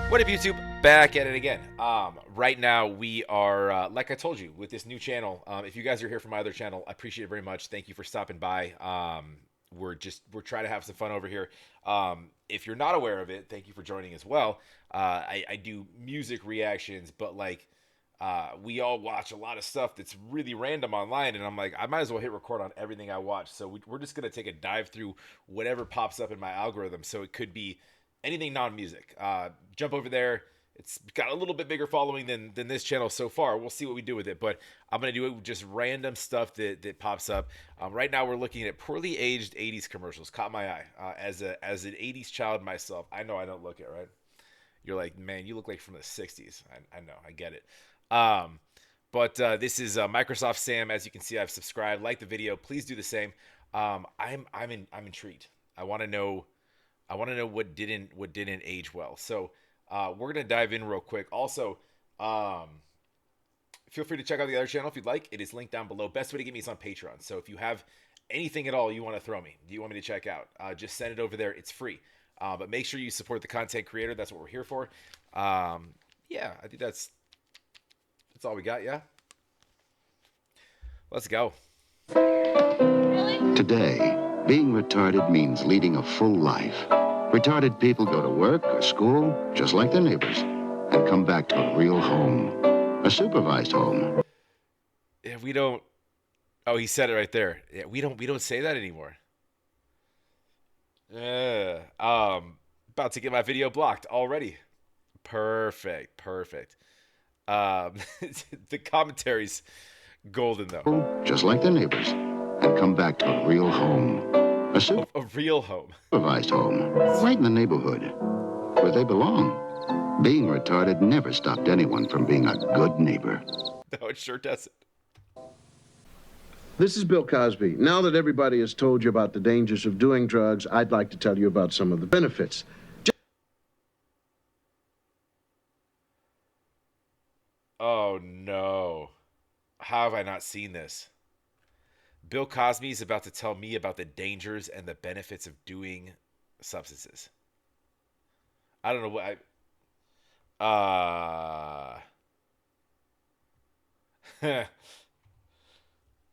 What up, YouTube? Back at it again. Right now we are, like I told you, with this new channel. If you guys are here from my other channel, I appreciate it very much. Thank you for stopping by. We're trying to have some fun over here. If you're not aware of it, thank you for joining as well. I do music reactions, but we all watch a lot of stuff that's really random online, and I'm like, I might as well hit record on everything I watch. So we're just gonna take a dive through whatever pops up in my algorithm. So it could be anything non-music. Jump over there. It's got a little bit bigger following than this channel so far. We'll see what we do with it, but I'm gonna do it with just random stuff that pops up. Right now, we're looking at poorly aged '80s commercials. Caught my eye. As an '80s child myself, I know I don't look it right. You're like, man, you look like from the '60s. I know, I get it. But this is Microsoft Sam. As you can see, I've subscribed. Like the video. Please do the same. I'm intrigued. I want to know. I want to know what didn't age well. So we're gonna dive in real quick. Also, feel free to check out the other channel if you'd like. It is linked down below. Best way to get me is on Patreon. So if you have anything at all you want to throw me, do you want me to check out? Just send it over there. It's free. But make sure you support the content creator. That's what we're here for. Yeah, I think that's all we got. Yeah, let's go. Today, being retarded means leading a full life. Retarded people go to work or school just like their neighbors and come back to a real home, a supervised home. Yeah, we don't. Oh, he said it right there. Yeah, we don't say that anymore. About to get my video blocked already. Perfect. The commentary's golden though. Just like their neighbors and come back to a real home, A real home. supervised home, right in the neighborhood where they belong. Being retarded never stopped anyone from being a good neighbor. No, it sure doesn't. This is Bill Cosby. Now that everybody has told you about the dangers of doing drugs, I'd like to tell you about some of the benefits. Oh no. How have I not seen this? Bill Cosby is about to tell me about the dangers and the benefits of doing substances. I don't know what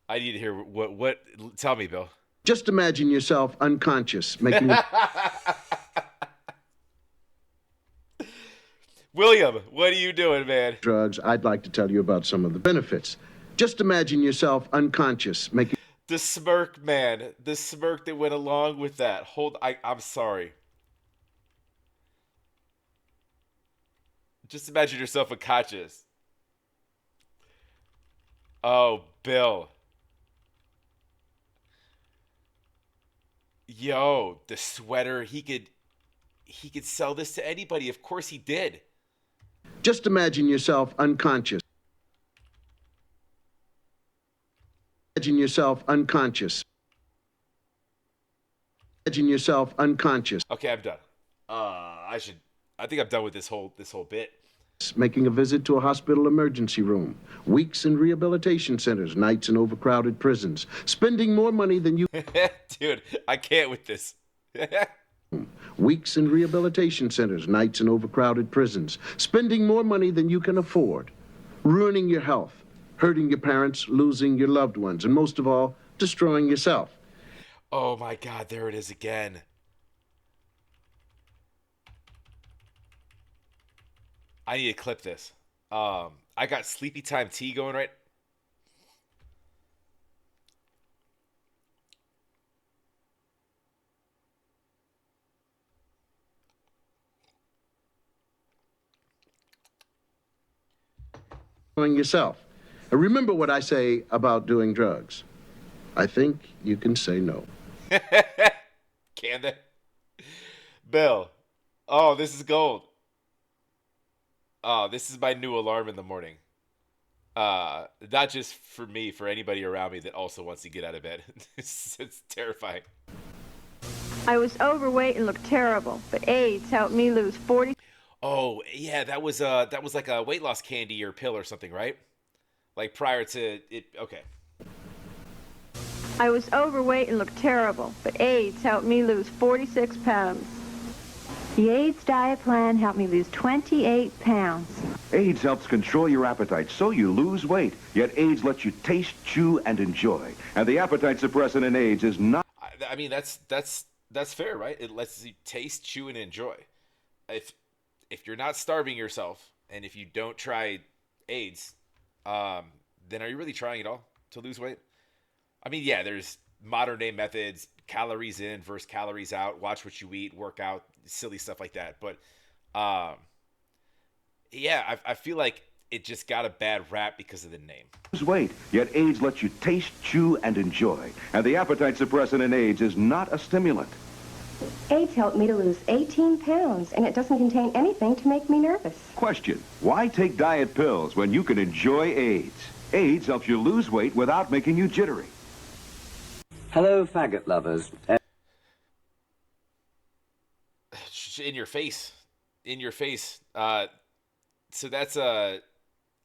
I need to hear what tell me, Bill. Just imagine yourself unconscious, making William, what are you doing, man? drugs. I'd like to tell you about some of the benefits. Just imagine yourself unconscious, making The smirk, man. The smirk that went along with that. I'm sorry. Just imagine yourself unconscious. Oh, Bill. Yo, the sweater, he could sell this to anybody. Of course he did. Just imagine yourself unconscious. Imagine yourself unconscious. Imagine yourself unconscious. Okay, I'm done. I think I'm done with this whole bit. Making a visit to a hospital emergency room, weeks in rehabilitation centers, nights in overcrowded prisons, spending more money than you Dude, I can't with this. weeks in rehabilitation centers, nights in overcrowded prisons, spending more money than you can afford, ruining your health, hurting your parents, losing your loved ones, and most of all, destroying yourself. Oh my God, there it is again. I need to clip this. I got Sleepy Time tea going right. Destroying yourself. And remember what I say about doing drugs. I think you can say no. Can they? Bill. Oh, this is gold. Oh, this is my new alarm in the morning. Not just for me, for anybody around me that also wants to get out of bed. It's terrifying. I was overweight and looked terrible, but AIDS helped me lose 40. Oh, yeah, that was like a weight loss candy or pill or something, right? Like prior to it. Okay. I was overweight and looked terrible, but AIDS helped me lose 46 pounds. The AIDS diet plan helped me lose 28 pounds. AIDS helps control your appetite so you lose weight. Yet AIDS lets you taste, chew, and enjoy. And the appetite suppressant in AIDS is not... I mean, that's fair, right? It lets you taste, chew, and enjoy. If you're not starving yourself, and if you don't try AIDS, then are you really trying at all to lose weight? I mean, yeah, there's modern day methods, calories in versus calories out, watch what you eat, work out, silly stuff like that. But yeah, I feel like it just got a bad rap because of the name. Lose weight, yet AIDS lets you taste, chew, and enjoy. And the appetite suppressant in AIDS is not a stimulant. AIDS helped me to lose 18 pounds, and it doesn't contain anything to make me nervous. Question, why take diet pills when you can enjoy AIDS? AIDS helps you lose weight without making you jittery. Hello, faggot lovers. In your face. In your face. So that's a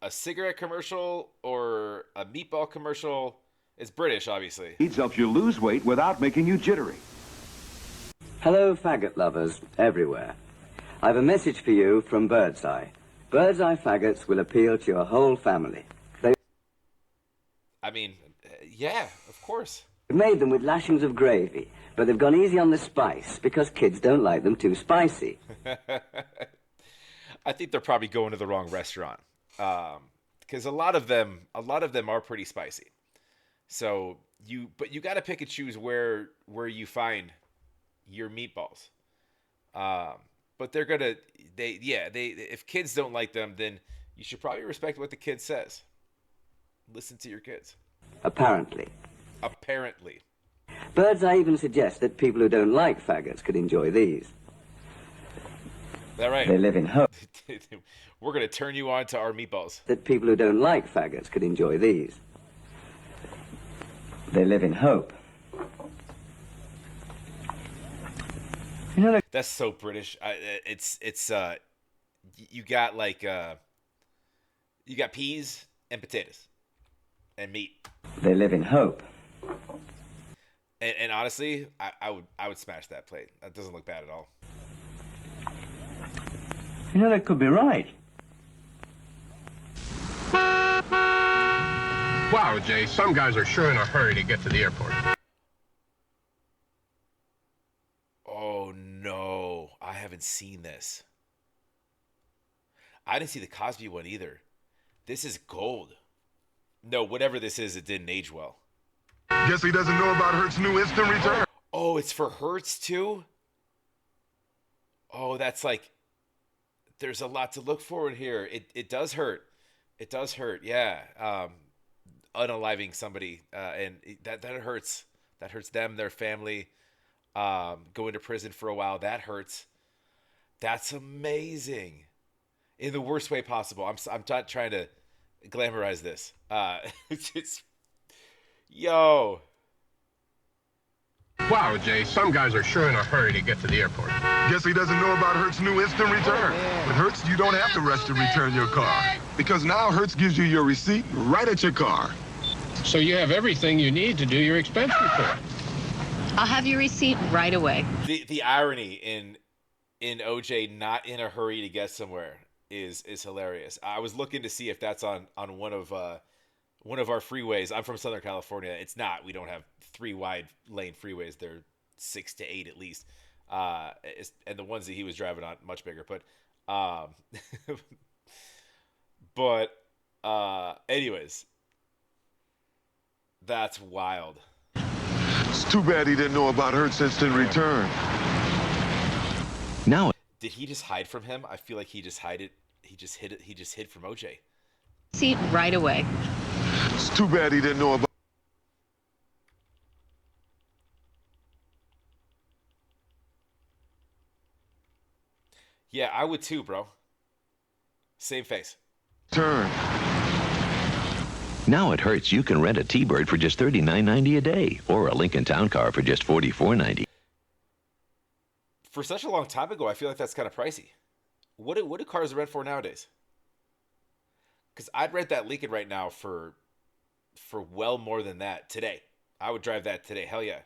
cigarette commercial or a meatball commercial. It's British, obviously. AIDS helps you lose weight without making you jittery. Hello, faggot lovers everywhere. I have a message for you from Birdseye. Birdseye faggots will appeal to your whole family. I mean, yeah, of course. We've made them with lashings of gravy, but they've gone easy on the spice because kids don't like them too spicy. I think they're probably going to the wrong restaurant, because a lot of them are pretty spicy. So you got to pick and choose where you find your meatballs. But if kids don't like them, then you should probably respect what the kid says. Listen to your kids. Apparently. Birdseye even suggests that people who don't like faggots could enjoy these. Is that right? They live in hope. We're going to turn you on to our meatballs. That people who don't like faggots could enjoy these. They live in hope. You know, that's so British. You got you got peas and potatoes and meat. They live in hope. And honestly, I would smash that plate. That doesn't look bad at all. You know, that could be right. Wow, Jay, some guys are sure in a hurry to get to the airport. Oh, no. I haven't seen this. I didn't see the Cosby one either. This is gold. No, whatever this is, it didn't age well. Guess he doesn't know about Hertz's new instant return. Oh, it's for Hertz too? Oh, that's like, there's a lot to look for in here. It does hurt. It does hurt, yeah. Unaliving somebody, and that hurts. That hurts them, their family. Going to prison for a while, that hurts. That's amazing. In the worst way possible. I'm not trying to glamorize this. It's yo. Wow, Jay, some guys are sure in a hurry to get to the airport. Guess he doesn't know about Hertz's new instant return. With Hertz, you don't have to rush to return your car. Because now Hertz gives you your receipt right at your car. So you have everything you need to do your expense report. I'll have your receipt right away. The irony in OJ not in a hurry to get somewhere is hilarious. I was looking to see if that's on one of our freeways. I'm from Southern California. It's not. We don't have 3 wide lane freeways. They're 6 to 8 at least. And the ones that he was driving on much bigger. But anyways, that's wild. It's too bad he didn't know about Hertz's instant return. Now, did he just hide from him? I feel like he just hid it. He just hid from OJ. Receipt right away. It's too bad he didn't know about... Yeah, I would too, bro. Same face. Turn. now at Hertz, you can rent a T-Bird for just $39.90 a day, or a Lincoln Town Car for just $44.90. For such a long time ago, I feel like that's kind of pricey. What do cars rent for nowadays? Because I'd rent that Lincoln right now for well more than that today. I would drive that today. Hell yeah.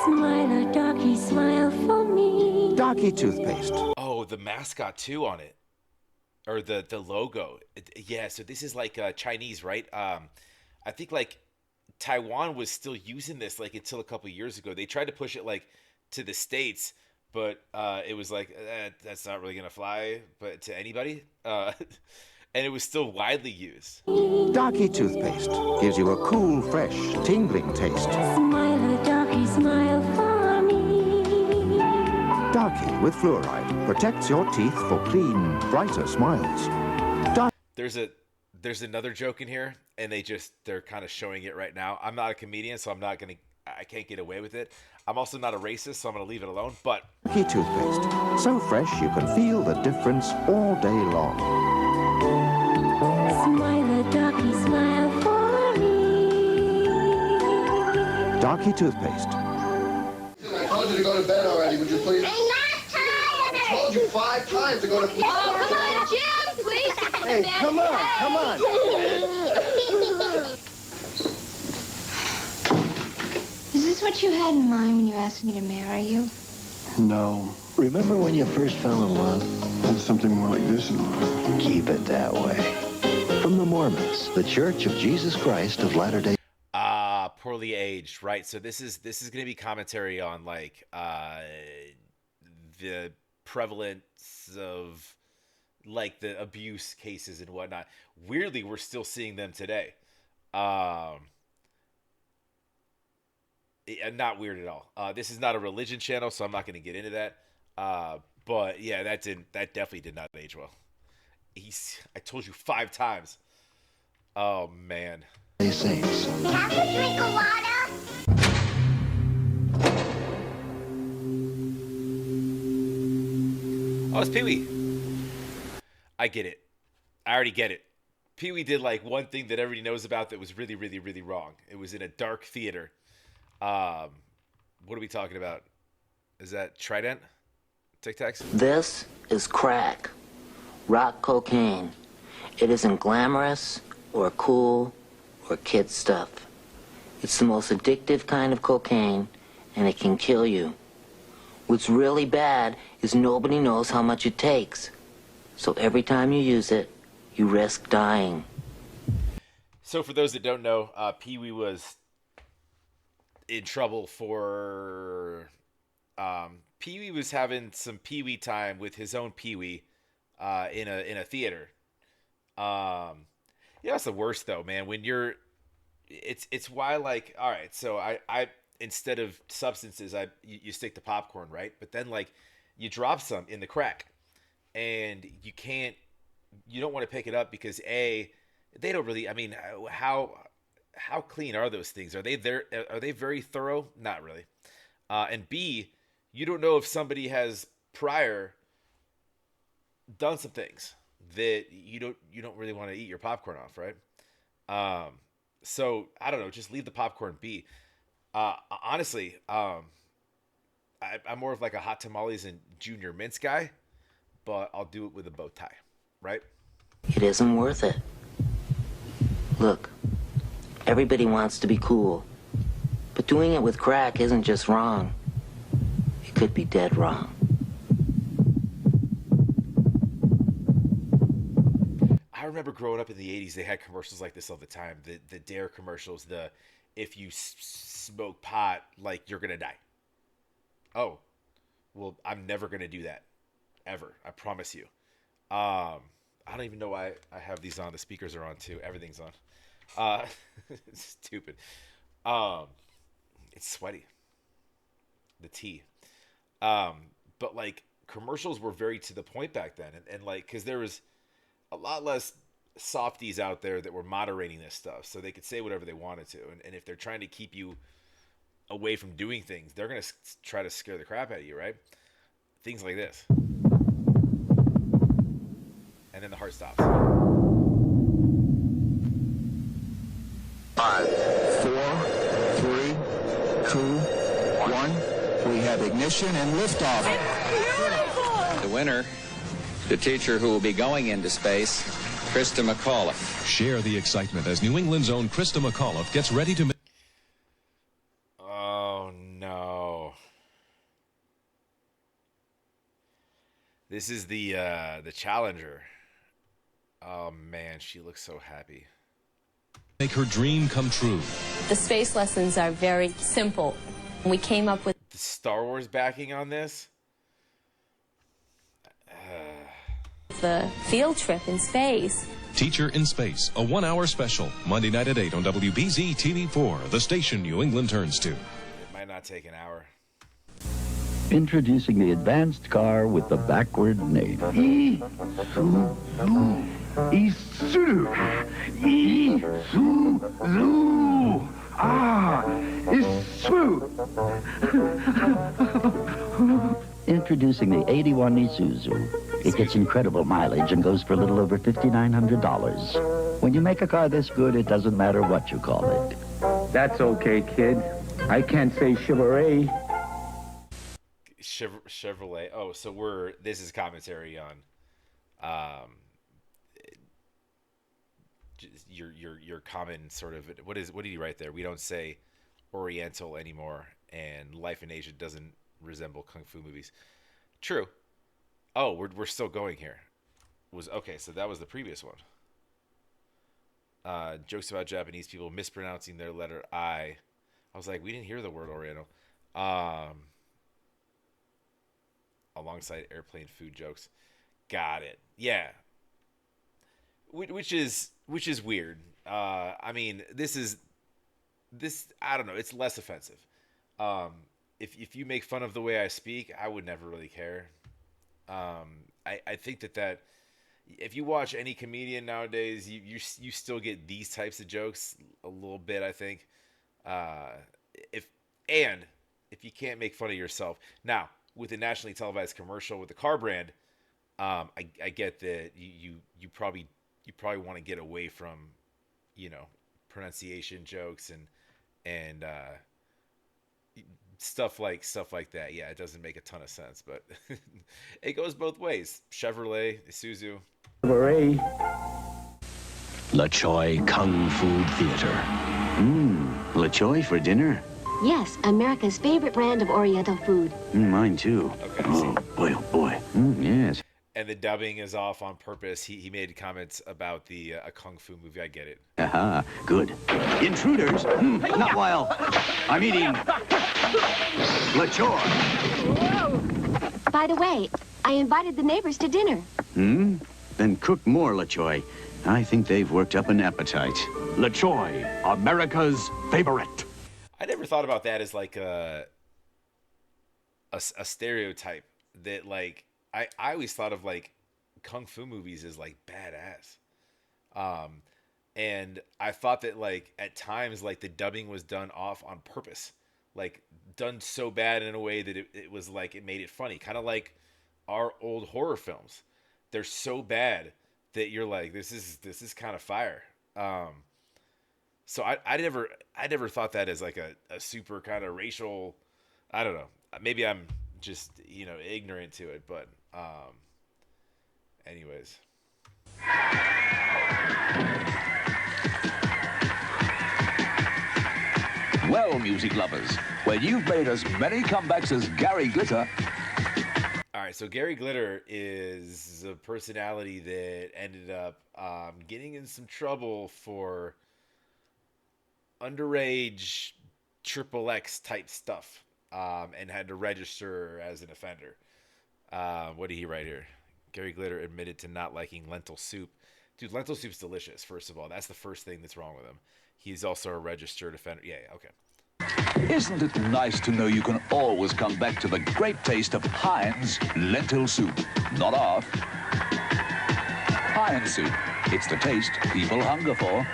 Smile, a doggy smile Darky toothpaste. Oh, the mascot too on it, or the logo. Yeah, so this is like Chinese, right? I think like Taiwan was still using this like until a couple years ago. They tried to push it like to the States, but it was like that's not really gonna fly, but to anybody. And it was still widely used. Darky toothpaste gives you a cool, fresh, tingling taste. Smile, Darky, smile for me. Darky with fluoride protects your teeth for clean, brighter smiles. There's another joke in here, and they're kind of showing it right now. I'm not a comedian, so I can't get away with it. I'm also not a racist, so I'm gonna leave it alone. But Darky toothpaste, so fresh you can feel the difference all day long. Smile, Darky, smile for me. Darky toothpaste. I told you to go to bed already, would you please? I'm not tired. I told you 5 times to go to bed. Oh, come on, Jim, please. Hey, come on. Is this what you had in mind when you asked me to marry you? No. Remember when you first fell in love? It's something more like this in life. Keep it that way. From the Mormons, the Church of Jesus Christ of Latter-day. Poorly aged, right? So this is going to be commentary on like the prevalence of like the abuse cases and whatnot. Weirdly, we're still seeing them today. Not weird at all. This is not a religion channel, so I'm not going to get into that. But yeah, that definitely did not age well. I told you 5 times. Oh man. Saints. Have a drink of water? Oh, it's Pee-wee. I get it. I already get it. Pee-wee did like one thing that everybody knows about that was really, really, really wrong. It was in a dark theater. What are we talking about? Is that Trident? Tic Tacs? This is crack. Rock cocaine. It isn't glamorous or cool or kid stuff. It's the most addictive kind of cocaine, and it can kill you. What's really bad is nobody knows how much it takes. So every time you use it, you risk dying. So for those that don't know, Pee-wee was in trouble for... Pee-wee was having some Pee-wee time with his own Pee-wee in a theater. Yeah, that's the worst though, man. When you're, it's why like, all right, so I instead of substances, you stick to popcorn, right? But then like you drop some in the crack, and you don't want to pick it up because they don't really. I mean, how clean are those things? Are they very thorough? Not really. And B, you don't know if somebody has prior done some things that you don't really want to eat your popcorn off, right? So I don't know, just leave the popcorn be. Honestly, I'm more of like a hot tamales and junior mints guy, but I'll do it with a bow tie, right? It isn't worth it. Look, everybody wants to be cool, but doing it with crack isn't just wrong. It could be dead wrong. I remember growing up in the 80s, they had commercials like this all the time. The Dare commercials, if you smoke pot, like you're going to die. Oh, well, I'm never going to do that. Ever. I promise you. I don't even know why I have these on. The speakers are on too. Everything's on. It's stupid. It's sweaty. The tea. But like commercials were very to the point back then. And like, cause there was a lot less softies out there that were moderating this stuff, so they could say whatever they wanted to. And if they're trying to keep you away from doing things, they're going to try to scare the crap out of you, right? Things like this. And then the heart stops. 5, 4, 3, 2, 1. We have ignition and liftoff. The winner, the teacher who will be going into space, Krista McAuliffe. Share the excitement as New England's own Krista McAuliffe gets ready to... Oh, no. This is the Challenger. Oh man, she looks so happy. Make her dream come true. The space lessons are very simple. We came up with The Star Wars backing on this. the field trip in space. Teacher in Space, a 1-hour special, Monday night at 8 on WBZ TV4, the station New England turns to. It might not take an hour. Introducing the advanced car with the backward name. Isuzu. Isuzu. Ah, Isuzu. Introducing the 81 Isuzu. It gets incredible mileage and goes for a little over $5,900. When you make a car this good, it doesn't matter what you call it. That's okay, kid. I can't say Chevrolet. Chevrolet. Oh, so this is commentary on your common sort of what did he write there? We don't say Oriental anymore, and life in Asia doesn't resemble kung fu movies. True. Oh, we're still going here. Okay, so that was the previous one. Jokes about Japanese people mispronouncing their letter I. I was like, we didn't hear the word Oriental. Alongside airplane food jokes. Got it. Yeah. Which is weird. I mean, this I don't know, it's less offensive. If you make fun of the way I speak, I would never really care. I think that if you watch any comedian nowadays, you still get these types of jokes a little bit, I think. If you can't make fun of yourself. Now, with a nationally televised commercial with the car brand, I get that you probably want to get away from, pronunciation jokes and stuff like that. Yeah, it doesn't make a ton of sense, but it goes both ways. Chevrolet, Isuzu. Chevrolet. La Choi Kung Fu Theater. La Choi for dinner? Yes, America's favorite brand of Oriental food. Mine too. Okay, oh boy. Yes. And the dubbing is off on purpose. He made comments about the a kung fu movie. I get it. Aha, good. Intruders? Not while I'm eating La Choi. By the way, I invited the neighbors to dinner. Then cook more La Choi. I think they've worked up an appetite. La Choi, America's favorite. I never thought about that as like a stereotype that like I always thought of like kung fu movies as like badass. And I thought that like at times like the dubbing was done off on purpose, like done so bad in a way that it was like it made it funny, kind of like our old horror films. They're so bad that you're like, this is kind of fire. So I never thought that as like a super kind of racial, I don't know. Maybe I'm just, ignorant to it, but anyways. Well, music lovers, when you've made as many comebacks as Gary Glitter. All right, so Gary Glitter is a personality that ended up getting in some trouble for underage XXX type stuff, and had to register as an offender. What did he write here? Gary Glitter admitted to not liking lentil soup. Dude, lentil soup's delicious, first of all. That's the first thing that's wrong with him. He's also a registered offender. Yeah, okay. Isn't it nice to know you can always come back to the great taste of Heinz lentil soup? Not off. Heinz soup. It's the taste people hunger for.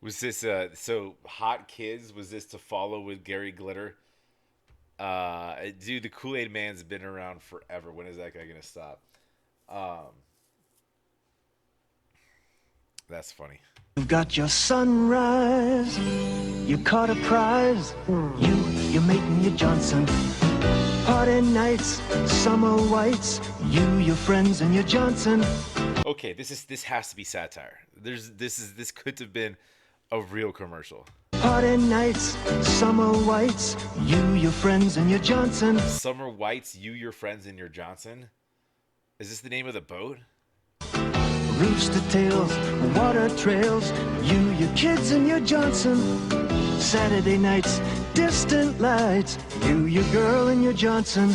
Was this so Hot Kids? Was this to follow with Gary Glitter? Dude, the Kool-Aid Man's been around forever. When is that guy gonna stop? That's funny. You've got your sunrise, you caught a prize, you're making your Johnson. Party nights, summer whites, your friends and your Johnson. Okay, this has to be satire. This could have been a real commercial. Party nights, summer whites, your friends and your Johnson. Summer whites, your friends and your Johnson. Is this the name of the boat? Rooster tails, water trails, your kids and your Johnson. Saturday nights, distant lights, your girl and your Johnson.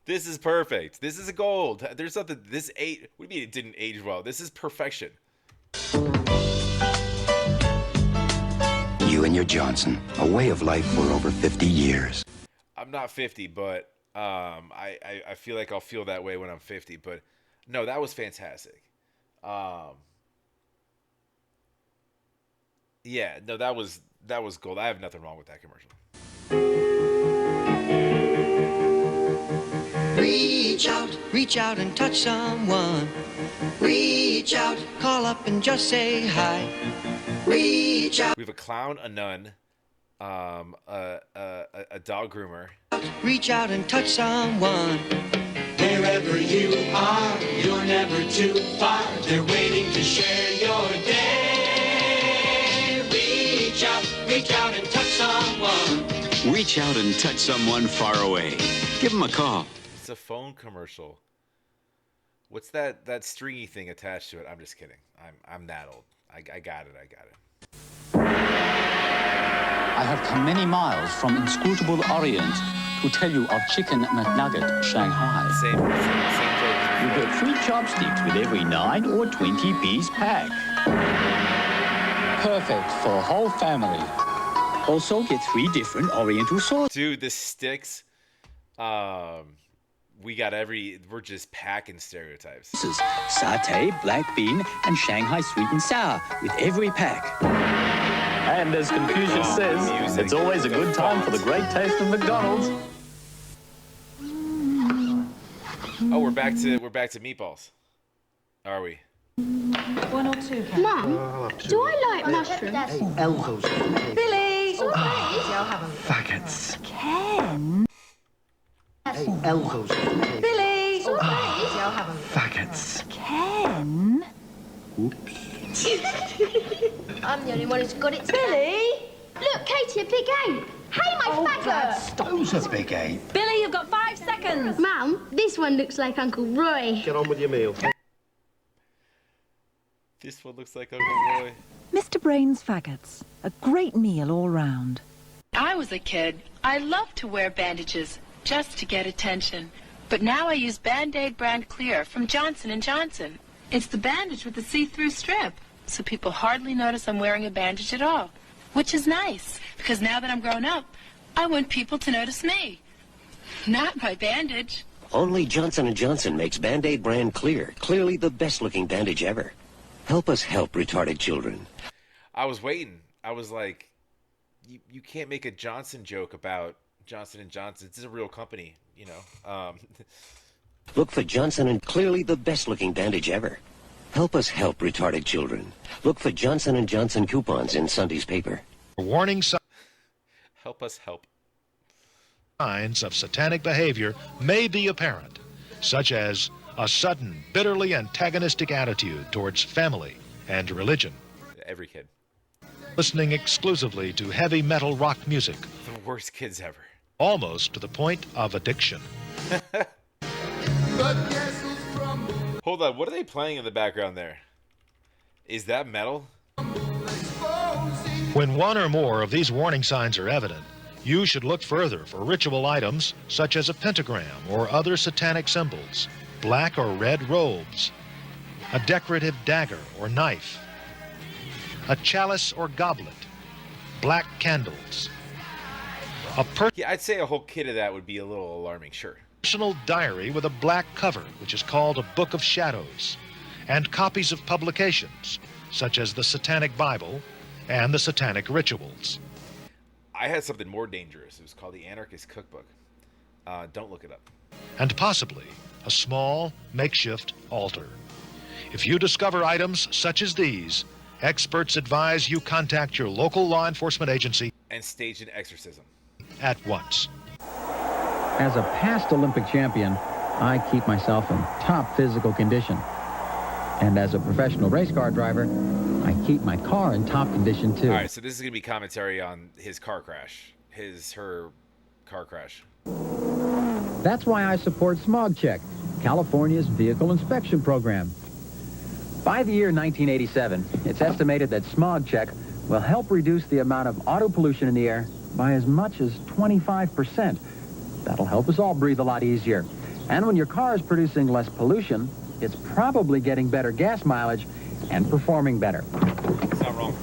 This is perfect. This is a gold. There's something. What do you mean it didn't age well? This is perfection. You and your Johnson, a way of life for over 50 years. I'm not 50, but I feel like I'll feel that way when I'm 50. But no, that was fantastic. Yeah, no, that was gold. I have nothing wrong with that commercial. Reach out and touch someone. Reach out, call up and just say hi. Reach out. We have a clown, a nun, a dog groomer. Reach out and touch someone. Wherever you are, you're never too far. They're waiting to share your day. Reach out and touch someone. Reach out and touch someone far away. Give them a call. It's a phone commercial. What's that stringy thing attached to it? I'm just kidding. I'm that old. I got it. I have come many miles from inscrutable Orient to tell you of Chicken McNugget Shanghai. Same You get free chopsticks with every 9 or 20-piece pack. Perfect for a whole family. Also get 3 different Oriental sauces. Dude, the sticks. We're just packing stereotypes. Satay, black bean, and Shanghai sweet and sour with every pack. And as Confucius says, it's always a good time for the great taste of McDonald's. Oh, we're back to meatballs. Are we? 1 or 2. Mum, do I like mushrooms? Elbows. Billy! I'll have them. Faggots. Ken? Elbows. Billy! I'll have them. Faggots. Ken? I'm the only one who's got it. Billy! Look, Katie, a big ape. Hey, my faggot! Who's a big ape? Billy, you've got 5 seconds. Mum, this one looks like Uncle Roy. Get on with your meal. This one looks like Uncle Roy. Mr. Brain's Faggots. A great meal all round. I was a kid. I loved to wear bandages just to get attention. But now I use Band-Aid brand clear from Johnson & Johnson. It's the bandage with the see-through strip, so people hardly notice I'm wearing a bandage at all, which is nice, because now that I'm grown up, I want people to notice me, not my bandage. Only Johnson & Johnson makes Band-Aid brand clear, clearly the best-looking bandage ever. Help us help retarded children. I was waiting. I was like, you can't make a Johnson joke about Johnson & Johnson. This is a real company, you know. Look for Johnson & clearly the best-looking bandage ever. Help us help retarded children. Look for Johnson & Johnson coupons in Sunday's paper. Warning signs. Help us help. Signs of satanic behavior may be apparent, such as a sudden, bitterly antagonistic attitude towards family and religion. Every kid. Listening exclusively to heavy metal rock music. The worst kids ever. Almost to the point of addiction. Hold on, what are they playing in the background there? Is that metal? When one or more of these warning signs are evident, you should look further for ritual items such as a pentagram or other satanic symbols, black or red robes, a decorative dagger or knife, a chalice or goblet, black candles. Yeah, I'd say a whole kit of that would be a little alarming, sure. Personal diary with a black cover, which is called a Book of Shadows, and copies of publications, such as the Satanic Bible and the satanic rituals. I had something more dangerous. It was called the Anarchist Cookbook. Don't look it up. And possibly a small makeshift altar. If you discover items such as these, experts advise you contact your local law enforcement agency and stage an exorcism at once. As a past Olympic champion, I keep myself in top physical condition. And as a professional race car driver, I keep my car in top condition too. All right, so this is going to be commentary on his car crash. Her car crash. That's why I support Smog Check, California's vehicle inspection program. By the year 1987, it's estimated that Smog Check will help reduce the amount of auto pollution in the air by as much as 25%. That'll help us all breathe a lot easier. And when your car is producing less pollution, it's probably getting better gas mileage and performing better. It's not wrong.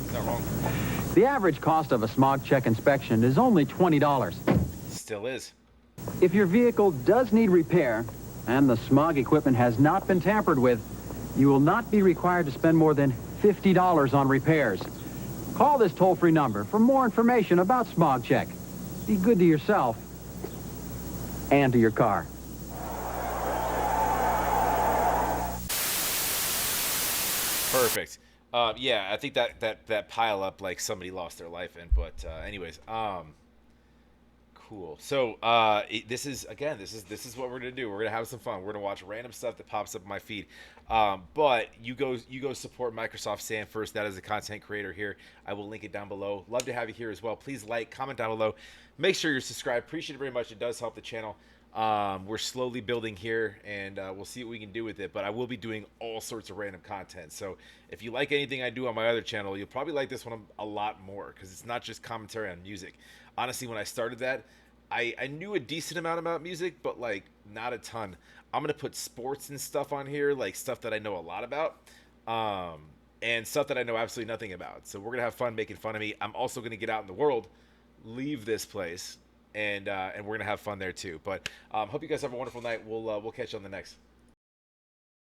It's not wrong. The average cost of a Smog Check inspection is only $20. Still is. If your vehicle does need repair and the smog equipment has not been tampered with, you will not be required to spend more than $50 on repairs. Call this toll-free number for more information about Smog Check. Be good to yourself and to your car. Perfect. Yeah, I think that pile up like somebody lost their life in. But anyways, cool. So this is what we're gonna do. We're gonna have some fun. We're gonna watch random stuff that pops up in my feed. But you go support Microsoft Sam first. That is a content creator here. I will link it down below. Love to have you here as well. Please like, comment down below. Make sure you're subscribed. Appreciate it very much. It does help the channel. We're slowly building here, and we'll see what we can do with it. But I will be doing all sorts of random content. So if you like anything I do on my other channel, you'll probably like this one a lot more, because it's not just commentary on music. Honestly, when I started that, I knew a decent amount about music, but like not a ton. I'm gonna put sports and stuff on here, like stuff that I know a lot about, and stuff that I know absolutely nothing about. So we're gonna have fun making fun of me. I'm also gonna get out in the world, leave this place, and we're gonna have fun there too. But hope you guys have a wonderful night. We'll catch you on the next.